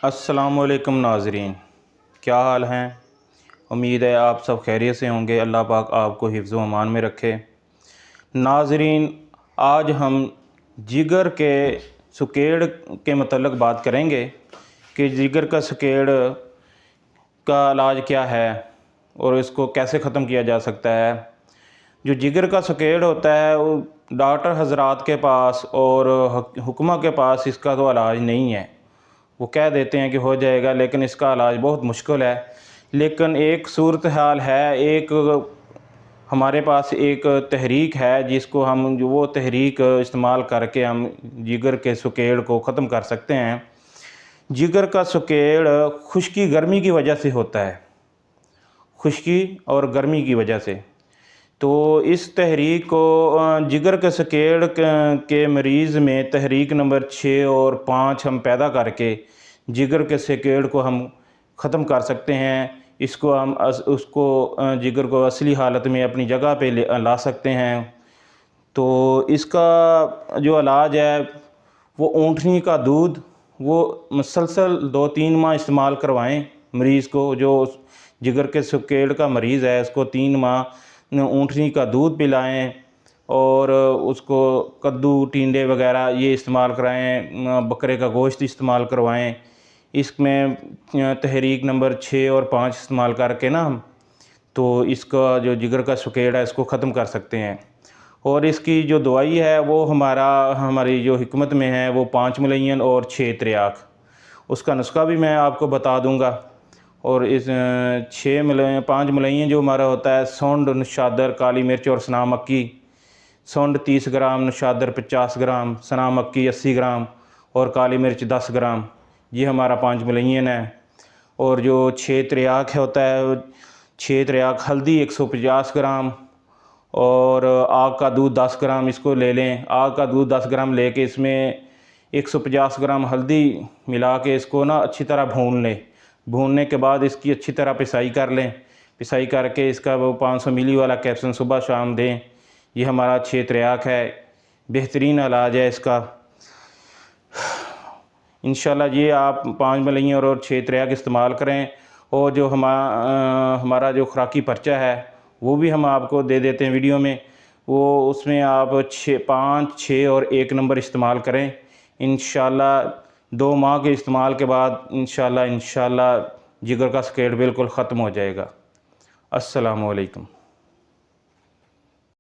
अस्सलामुअलैकुम नाज़रीन, क्या हाल हैं। उम्मीद है आप सब खैरियत से होंगे। अल्लाह पाक आपको हिफ्ज़ व अमान में रखे। नाज़रीन, आज हम जिगर के सुकेड़ के मतलब बात करेंगे कि जिगर का सुकेड़ का इलाज क्या है और इसको कैसे ख़त्म किया जा सकता है। जो जिगर का सुकेड़ होता है वो डॉक्टर हज़रात के पास और हुक्मा के पास इसका तो इलाज नहीं है। वो कह देते हैं कि हो जाएगा, लेकिन इसका इलाज बहुत मुश्किल है। लेकिन एक सूरत हाल है, एक हमारे पास एक तहरीक है जिसको हम जो वो तहरीक इस्तेमाल करके हम जिगर के सुकेड़ को ख़त्म कर सकते हैं। जिगर का सुकेड़ खुश्की गर्मी की वजह से होता है, खुश्की और गर्मी की वजह से। तो इस तहरीक को जिगर के सुकेड़ के मरीज़ में तहरीक नंबर 6 और 5 हम पैदा करके जिगर के सुकेड़ को हम ख़त्म कर सकते हैं। इसको हम उसको जिगर को असली हालत में अपनी जगह पे ला सकते हैं। तो इसका जो इलाज है वो ऊँटनी का दूध वो मुसलसल 2-3 माह इस्तेमाल करवाएं मरीज़ को। जो जिगर के सुकेड़ का मरीज़ है उसको 3 माह ऊँटनी का दूध पिलाएं और उसको कद्दू टिंडे वगैरह ये इस्तेमाल कराएं, बकरे का गोश्त इस्तेमाल करवाएं। इसमें तहरीक नंबर 6 और 5 इस्तेमाल करके ना हम तो इसका जो जिगर का सुकेड़ है इसको ख़त्म कर सकते हैं। और इसकी जो दवाई है वो हमारी जो हिकमत में है वो 5 मुलय्यन और 6 त्रियाक, उसका नुस्खा भी मैं आपको बता दूंगा। और इस 5 मुलय्यन जो हमारा होता है, सौंड, नशादर, काली मिर्च और सना मक्की। सौंड 30 ग्राम, नशादर 50 ग्राम, सना मक्की 80 ग्राम और काली मिर्च 10 ग्राम, ये हमारा 5 मुलय्यन है। और जो 6 त्रियाक होता है, 6 त्रियाक हल्दी 150 ग्राम और आग का दूध 10 ग्राम, इसको ले लें। आग का दूध 10 ग्राम लेके इसमें 150 ग्राम हल्दी मिला के इसको ना अच्छी तरह भून लें। भूनने के बाद इसकी अच्छी तरह पिसाई कर लें। पिसाई करके इसका वो 500 मिली वाला कैप्सूल सुबह शाम दें। ये हमारा 6 त्रियाक है, बेहतरीन इलाज है इसका। इंशाल्लाह ये आप 5 मुलय्यन और 6 त्रियाक इस्तेमाल करें। और जो हमारा जो खुराकी पर्चा है वो भी हम आपको दे देते हैं वीडियो में। वो उसमें आप 5, 6 और 1 नंबर इस्तेमाल करें। इंशाल्लाह 2 माह के इस्तेमाल के बाद इंशाल्लाह जिगर का सुकेड़ बिल्कुल ख़त्म हो जाएगा। अस्सलामु अलैकुम।